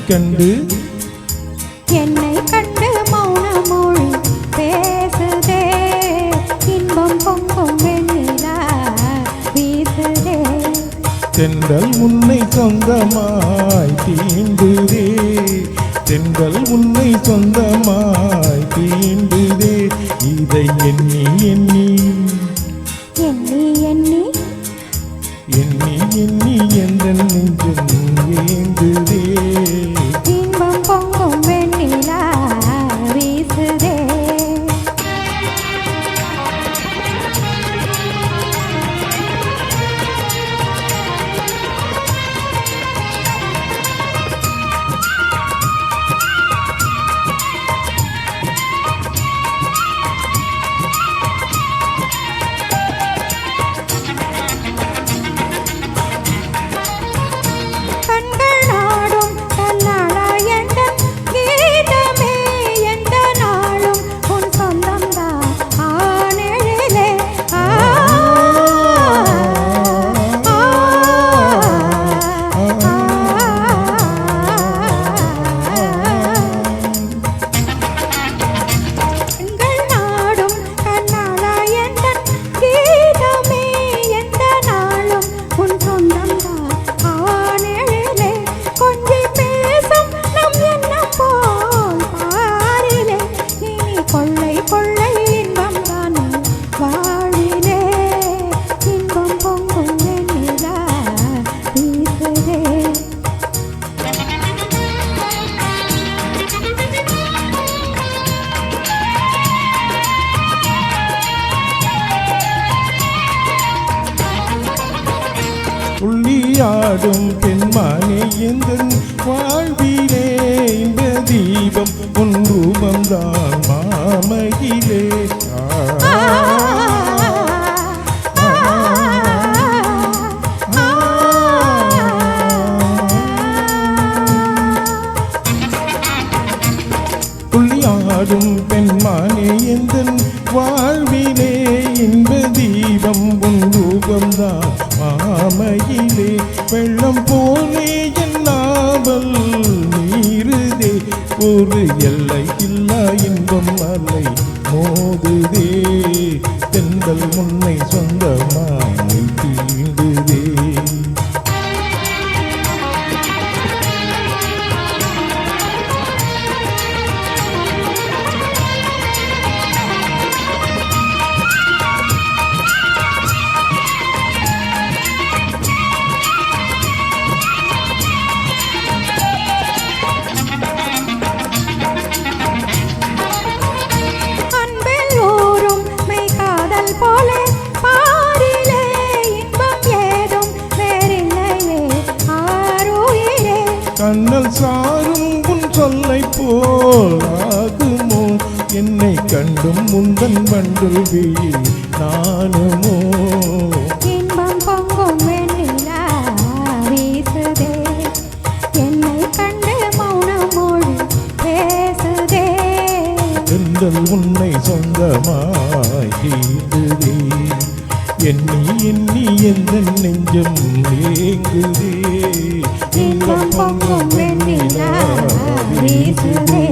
கண்டு என்னை கண்டு மௌன மொழி பேசுதே இன்பம் பொங்கும் வெண்ணிலா வீசுதே தென்றல் உன்னை சொந்தமாய் தீண்டுதே தென்றல் உன்னை சொந்தமாய் தீண்டுதே இதை எண்ணி எண்ணி எண்ணி எண்ணி எண்ணி எண்ணி என்ற நெஞ்சம் ஏங்குதே இன்பம் பொங்கும் வெண்ணிலா வீசுதே உள்ளியாடும் பெண்மானே எந்தன் வாழ்விலே இந்த தீபம் உன் ரூபம்தான் மாமகிலே உள்ளியாடும் பெண்மானே எந்தன் வாழ்விலே இன்ப தீபம் உன் ரூபம்தான் மாமையிலே வெள்ளம் போலே என் நாவல் நீருதே ஒரு எல்லை இல்லா இன்பம் அலை மோதுதே தென்றல் முன்னை சொந்தமாய் தீண்டுதே கண்ணல் சாரும் உன் சொல்லை போல் ஆகுமோ என்னை கண்டும் முந்தன் வண்டுல் விழி நானுமோ இன்பம் பொங்கும் வெண்ணிலா வீசுதே என்னை கண்டு மௌன மொழி பேசுதே தென்றல் உன்னை சொந்தமாய் தீண்டுதே எண்ணி எண்ணி எந்த நெஞ்சம் ஏங்குதே இன்பம் பொங்கும் வெண்ணிலா வீசுதே